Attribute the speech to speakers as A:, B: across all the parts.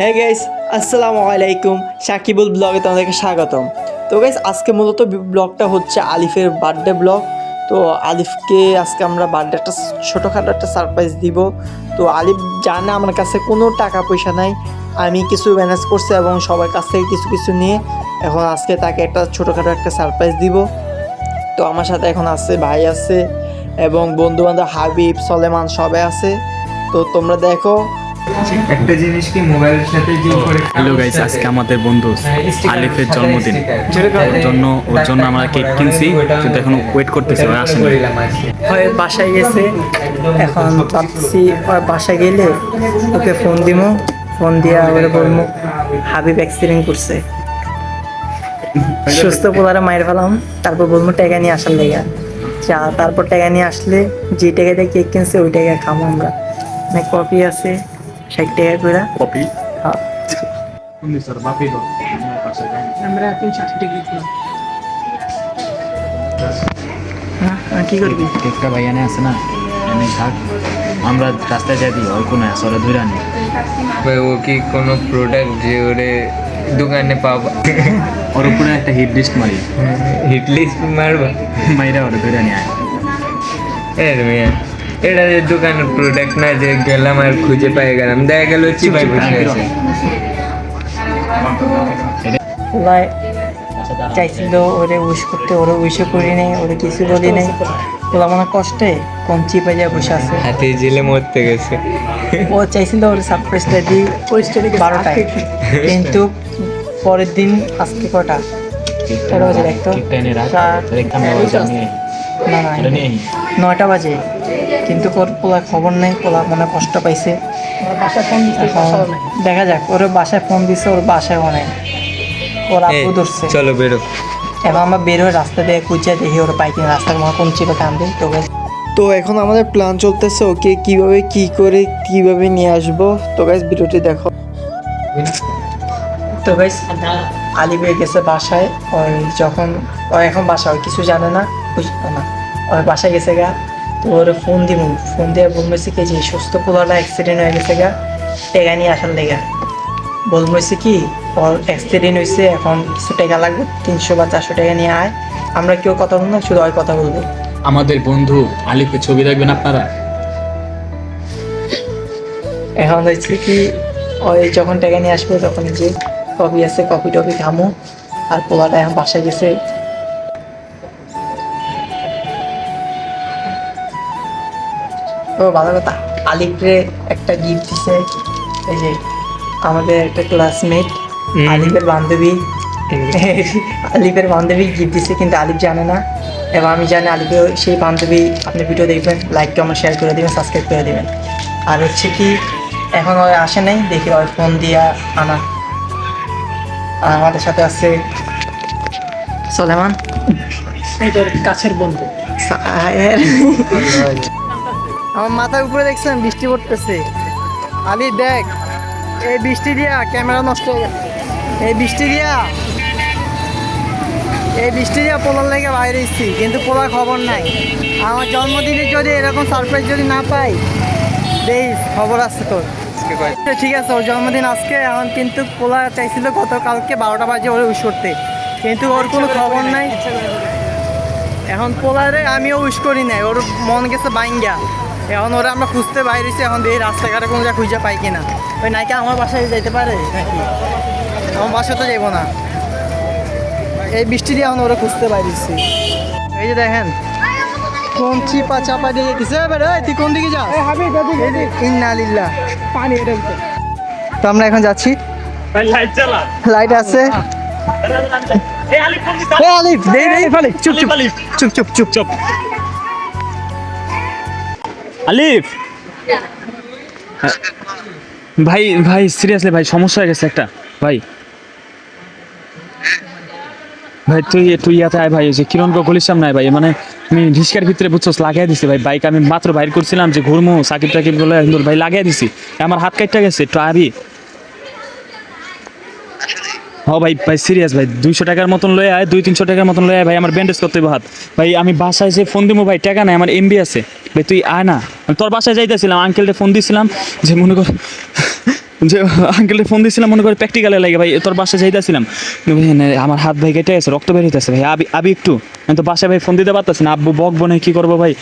A: হ্যাঁ গাইস, আসসালামু আলাইকুম। সাকিবুল ব্লগে তোমাদেরকে স্বাগতম। তো গাইস, আজকে মূলত ব্লগটা হচ্ছে আলিফের বার্থডে ব্লগ। তো আলিফকে আজকে আমরা বার্থডে একটা ছোটোখাটো একটা সারপ্রাইজ দিব। তো আলিফ জানে আমার কাছে কোনো টাকা পয়সা নাই, আমি কিছু ম্যানেজ করছি এবং সবার কাছ থেকে কিছু কিছু নিয়ে এখন আজকে তাকে একটা ছোটোখাটো একটা সারপ্রাইজ দিব। তো আমার সাথে এখন আছে ভাই আছে এবং বন্ধুবান্ধব হাবিব সলেমান সবাই আছে। তো তোমরা দেখো
B: একটা জিনিস কি মোবাইলের সাথে জিং করে।
C: হ্যালো গাইস, আজকে আমাদের বন্ধু আলিফের জন্মদিন। ওর জন্য আমরা কেক কিনছি, কিন্তু এখন ওয়েট করতেছি, ওরা আসেনি।
A: হয় বাসায় গেছে, এখন ভাবছি ওর বাসায় গেলে ওকে ফোন দিব, ফোন দিয়ে আবার বলবো হাবিব অ্যাক্সিডেন্ট করছে, সুস্থ পোলারে মায়ের ফেলাম, তারপর বলবো টাকা নিয়ে আসার লেগে যা, তারপর টাকা নিয়ে আসলে যে টাকা দিয়ে কেক কিনছে ওই টাকা খাবো আমরা। অনেক কপি আছে 60 টাকা করে
C: কপি
A: হ্যাঁ।
D: আমরা 360 ডিগ্রি দিলাম।
A: কি করবি?
C: কেকটা ভাই এনে আছে না, এনে থাক, আমরা রাস্তায় যাই দিই, ওই কোনো আসলে ধরে আনি।
B: ভাই ও কি কোনো প্রোডাক্ট যে ওরে দোকানে পাবা,
C: ওর উপরে একটা হিট লিস্ট মারি,
B: হিট লিস্ট মারবা
C: মাইরা ওরা ধরে আনি।
B: এর মেয়ে এটা যে দোকানের প্রোডাক্ট না, যে গেলাম আর খুঁজে পাই গেলাম, দেখা গেল চিপাই বসে আছে।
A: ওলাই চাইছিল ওরে উইশ করতে, ওরে উইশও করি নাই, ওরে কিছু বলি নাই। ওলা মনে কষ্টে কম চিপে যায় বসে আছে।
B: হাতে জেলে মরতে গেছে।
A: ও চাইছিল ওর সারপ্রাইজটা দিই 12টায়, কিন্তু পরের দিন আজকে কটা কটা বাজে দেখতো,
C: কেকটা এনে রাখ, রেখে আমরা ওই জানি
A: না না
C: এটা নিয়ে
A: 9টা বাজে, কিন্তু ওর পোলা খবর নেই, পোলা মনে কষ্ট পাইছে।
D: বাসায় ফোন দিতে
A: এখন দেখা যাক, ওর বাসায় ফোন দিছে, ওর বাসায় অনেক ওর আপু ধরছে।
B: চলো বেরো।
A: এবং আমরা বের হয়ে রাস্তা দিয়ে খুঁজে দেখি ওর পাইকিং রাস্তার মনে কোন চিপে কান্দে। তো এখন আমাদের প্ল্যান চলতেছে ওকে কিভাবে কি করে কিভাবে নিয়ে আসবো। তো গাইস ভিডিওটি দেখো। তো গাইস আলিফ গেছে বাসায়, ওই যখন ও এখন বাসায় কিছু জানে না, বুঝতো না, ওর বাসায় গেছে গা। তো ওর ফোন দিব, ফোন দিয়ে বলমেছে কি যে সুস্থ পোলাটা অ্যাক্সিডেন্ট হয়ে গেছে গা, টেকা নিয়ে আসার লেগা। বলমেছে কি ওর অ্যাক্সিডেন্ট হয়েছে, এখন কিছু টাকা লাগবে, 300 বা 400 টাকা নিয়ে আয়। আমরা কেউ কথা বলবো না, শুধু ওই কথা বলবো।
C: আমাদের বন্ধু আলিফের ছবি দেখবেন আপনারা।
A: এখন হচ্ছে কি ওই যখন টাকা নিয়ে আসবে তখন যে কপি আছে কপি টপি খামো, আর পোলাটা এখন বাসায় গেছে। ও ভালো কথা, আলিফরে একটা গিফট দিছে, এই যে আমাদের একটা ক্লাসমেট আলিফের বান্ধবী, আলিফের বান্ধবী গিফট দিছে, কিন্তু আলিফ জানে না এবং আমি জানি আলিফের সেই বান্ধবী। আপনি ভিডিও দেখবেন, লাইক কমেন্ট শেয়ার করে দেবেন, সাবস্ক্রাইব করে দেবেন। আর হচ্ছে কি এখন ওই আসে নাই, দেখি ওই ফোন দিয়া আনা। আর আমাদের সাথে আছে সলেমান,
D: এইটার কাছের বন্ধু।
A: আমার মাথার উপরে দেখছেন বৃষ্টি পড়তেছে। আলি দেখ, এই বৃষ্টি দিয়া ক্যামেরা নষ্ট হয়ে গেছে। এই বৃষ্টি দিয়া পোলার লেগে বাইরে এসেছি, কিন্তু পোলার খবর নাই। আমার জন্মদিনে যদি এরকম সারপ্রাইজ যদি না পাই, দেখ খবর আছে তোর। ঠিক আছে, ওর জন্মদিন আজকে, এখন কিন্তু পোলা চাইছিল গতকালকে 12টা বাজে ওর উইশ করতে, কিন্তু ওর কোনো খবর নাই। এখন পোলারে আমিও উইশ করি নাই, ওর মন গেছে বাইঙ্গা। এখন ওরা আমরা খুঁজতে বাইরেছি, এখন দেখি রাস্তাঘাটে কোনো যা খুঁজে পাই কিনা। ওই নাকি আমার বাসায় যাইতে পারে নাকি, আমার বাসায় তো যাইবো না। এই বৃষ্টি দিয়ে এখন ওরা খুঁজতে বাইরেছি। এই যে দেখেন কোন চিপা চাপা দিয়ে যেতেছে। তুই কোন দিকে যাস? ইন্নালিল্লাহ,
D: পানি এটা ভিতরে।
A: তো আমরা এখন যাচ্ছি, লাইট আছে। আলিফ চুপ চুপ চুপ চুপ চুপ চুপ।
C: আলিফ ভাই, ভাই সিরিয়াসলি ভাই, সমস্যা হয়ে গেছে একটা। ভাই ভাই তুই ইয়াতে আয় ভাই, যে কিরণ গলির সামনে আয় ভাই, মানে আমি রিস্কার ভিতরে বুঝছস লাগাই দিছি ভাই, বাইক আমি মাত্র বাইর করছিলাম যে ঘুরমু সাকিব টাকিব বলে ভাই লাগাই দিছি, আমার হাত কাটটা গেছে একটু আবি। হ ভাই, ভাই সিরিয়াস ভাই, 200 টাকার মতন লয়ে আয়, 200-300 টাকার মতন লয়ে আয় ভাই, আমার ব্যান্ডেজ করতে হবে হাত। ভাই আমি বাসায় যে ফোন দিব ভাই, টাকা নাই, আমার এমবি আছে ভাই, তুই আয় না। আমি তোর বাসায় যাইতেছিলাম, আঙ্কেলকে ফোন দিয়েছিলাম যে মনে কর যে আঙ্কেলের ফোন দিয়েছিলাম মনে করে প্র্যাকটিক্যালে লাগে ভাই তোর বাসায় যাইতেছিলাম আমার হাত ভাই কেটে গেছে রক্ত বের হইতেছে ভাই আবি আবি একটু আমি তো বাসায় ভাই ফোন দিতে পারতেছি না আব্বু বক বনে কি করবো ভাই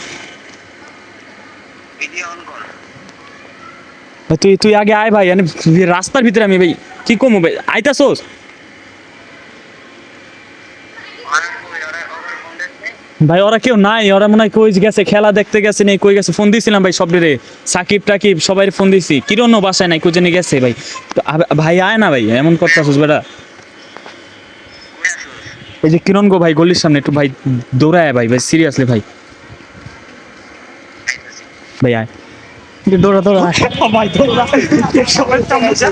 C: ভাই, তুই তুই আগে আয় ভাই মানে রাস্তার ভিতরে আমি ভাই কি কমু ভাই আইতাছোস ভাই ওরা কেউ নাই ওরা মনে হয় কই গেছে খেলা দেখতে গেছে নেই কই গেছে ফোন দিয়েছিলাম ভাই সব রে সাকিব টাকিব সবাই ফোন দিছি কিরণ বাসায় নাই কোজে নিয়ে গেছে ভাই তো ভাই আয় না ভাই এমন করতেছিস বেটা এই যে কিরণ গো ভাই গলির সামনে একটু ভাই দৌড়ায় ভাই ভাই সিরিয়াসলি ভাই ভাই আয়
A: দৌড়া দৌড়া
C: ভাই দৌড়া সবাই তামাশা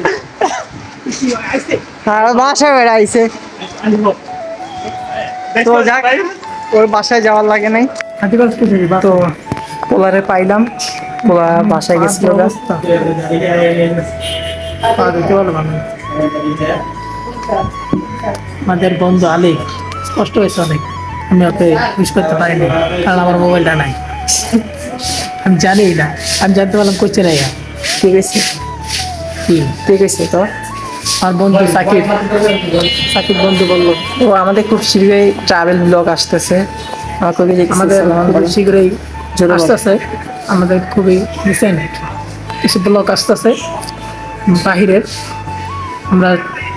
A: আর বাসায় বেড়াইছে তো যাক ওর বাসায় যাওয়ার লাগে নাই তো পোলারে পাইলাম পোলা বাসায় গেছিল
D: আমাদের বন্ধু আলী কষ্ট হয়েছে অনেক, আমি ওকে মিস করতে পারিনি কারণ আমার মোবাইলটা নাই। আমি জানি না, আমি জানতে পারলাম করছে না
A: ঠিক আছে
D: কি
A: ঠিক আছে তো
D: আমার বন্ধু সাকিব সাকিব বন্ধু বললো
A: ও আমাদের খুব শীঘ্রই ট্রাভেল ব্লগ আসতেছে আমাকে
D: আমাদের খুবই শীঘ্রই
A: জোরে বলো।
D: আসতেছে, আমাদের খুবই রিসেন্ট কিছু ব্লগ আসতেছে বাহিরের। আমরা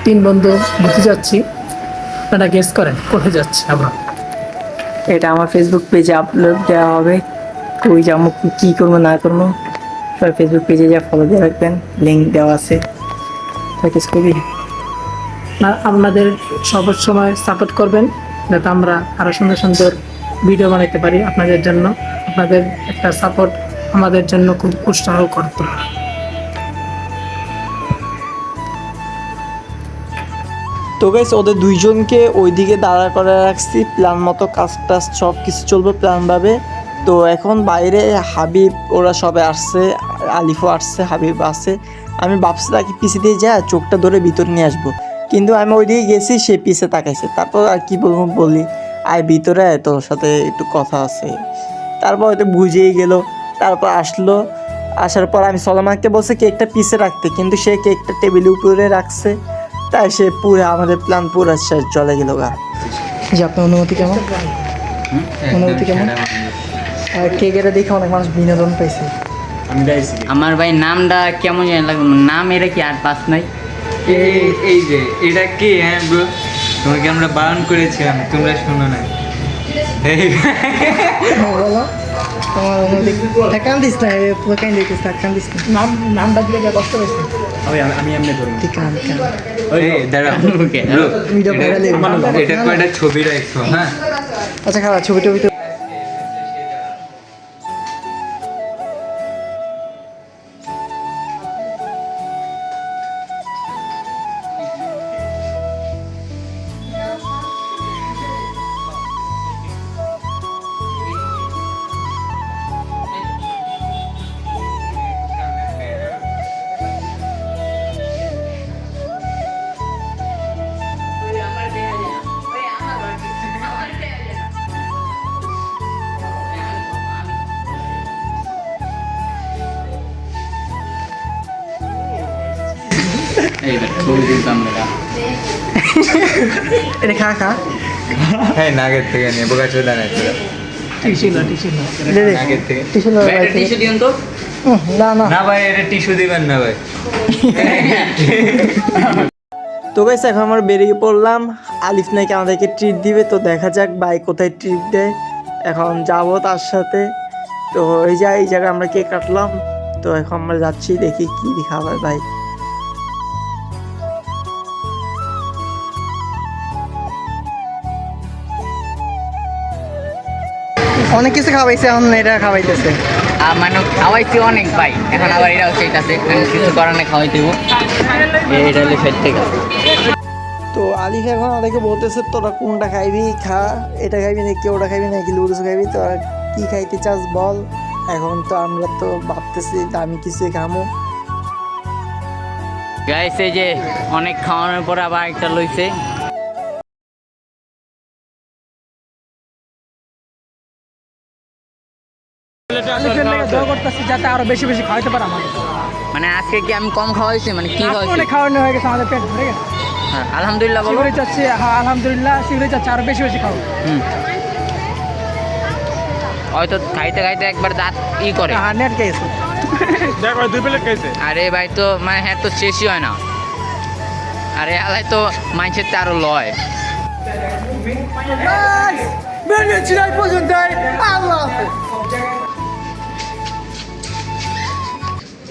D: 3 বন্ধু ঘুরতে যাচ্ছি, আপনারা গেস করেন কোথায় যাচ্ছি আমরা।
A: এটা আমার ফেসবুক পেজে আপলোড দেওয়া হবে কই যাবো কী করবো না করবো সবাই ফেসবুক পেজে যা ফলো দিয়ে রাখবেন লিঙ্ক দেওয়া আছে প্র্যাকটিস করবি
D: আর আপনাদের সব সময় সাপোর্ট করবেন যাতে আমরা আরো সুন্দর সুন্দর ভিডিও বানাতে পারি আপনাদের জন্য। আপনাদের একটা সাপোর্ট আমাদের জন্য খুব উৎসাহ করতো।
A: তো গাইস ওদের দুইজনকে ওইদিকে দাঁড়া করে রাখছি প্ল্যান মতো কাজ টাজ সব কিছু চলবে প্ল্যানভাবে। তো এখন বাইরে হাবিব ওরা সবাই আসছে, আলিফও আসছে, হাবিব আসছে। আমি ভাবছি তাকে পিছে দিয়ে যা চোখটা ধরে ভিতরে নিয়ে আসবো, কিন্তু আমি ওইদিকে গেছি সে পিছে তাকাইছে। তারপর আর কি বলবো বলি আয় ভিতরে আয়, তোর সাথে একটু কথা আছে। তারপর হয়তো বুঝেই গেল, তারপর আসলো। আসার পর আমি সলমানকে বলছি কেকটা পিছে রাখতে, কিন্তু সে কেকটা টেবিলের উপরে রাখছে, তাই সে পুরো আমাদের প্ল্যান পুরো শেষ চলে গেল গা। যে আপনার অনুমতি কেমন? অনুভূতি কেমন? আর কেকের দেখে অনেক মানুষ বিনোদন পাইছে।
E: আমার ভাই নামটা কেমন জানি লাগলো, নাম এটা কি আর পাস নাই।
B: এই যে এটা কি হ্যাঁ ব্রো তোমাকে আমরা বারণ করেছিলাম তোমরা শোনো না
A: বলো তোমার অনুভূতি। কান দিস না পুরো কান দিস না, কান দিস না,
D: নামটা দিলে যা কষ্ট হয়েছে।
C: আমি এমনি করবো
A: তুই কান কান
B: দাঁড়াও
E: ওকে
B: ব্রো
A: ভিডিও ভাইরাল
B: এটা কয়টা ছবি রাখছো হ্যাঁ
A: আচ্ছা খারাপ ছবি টবি তো
E: এই দেখ ছবি তুলতাম না।
A: এটা খা খা
B: হ্যাঁ নাগের থেকে নিয়ে বোকা চোদা নাই তোরা
D: টিসু না টিসু না
A: দে দে
B: নাগের থেকে
A: টিস্যু দাও ভাই থেকে।
E: টিস্যু দিন তো।
A: না না
B: না ভাই এটা টিস্যু দিবেন না ভাই
A: তো গাইস এখন আমরা বেরিয়ে পড়লাম, আলিফ নাকি আমাদেরকে ট্রিট দিবে। তো দেখা যাক ভাই কোথায় ট্রিট দেয়, এখন যাবো তার সাথে। তো এই জায়গায় আমরা কেক কাটলাম, তো এখন আমরা যাচ্ছি দেখি কি খাবার ভাই। অনেক কিছু খাওয়াইছে, এখন এটা খাওয়াইতেছে।
E: মানে খাওয়াইছি অনেক ভাই, এখন আবার এটাও সেইটাছে কিছু করার না খাওয়াই দেবো। এটা হলে ফের থেকে
A: তো আলিফ এখন আমাদেরকে বলতেছে তোরা কোনটা খাইবি খা, এটা খাইবি নাকি ওটা খাইবি নাকি লুডুস খাইবি, তোরা কি খাইতে চাস বল। এখন তো আমরা তো ভাবতেছি আমি কিছুই খামো।
E: গাইস এই যে অনেক খাওয়ানোর পর আবার একটা লইছে।
D: দোয়া করতেছি যাতে আরো বেশি বেশি খাওয়াইতে পারে আমাদের।
E: মানে আজকে কি আমি কম খাওয়াইছি মানে কি খাওয়াইছি
D: অনেক খাওয়ানো হয়ে গেছে আমাদের পেট ভরে গেছে
E: হ্যাঁ আলহামদুলিল্লাহ বলো
D: শিবিরে যাচ্ছি হ্যাঁ আলহামদুলিল্লাহ শিবিরে যাচ্ছি আরো বেশি বেশি খাবো
E: হয়তো খাইতে খাইতে একবার দাঁত করে
D: হ্যাঁ নেট গেছে
E: আরে ভাই তো মানে হ্যাঁ তো শেষই হয় না আরে আলাই তো মাইন্ডসেট তো আরো লয়
A: পর্যন্ত আল্লাহ হাফেজ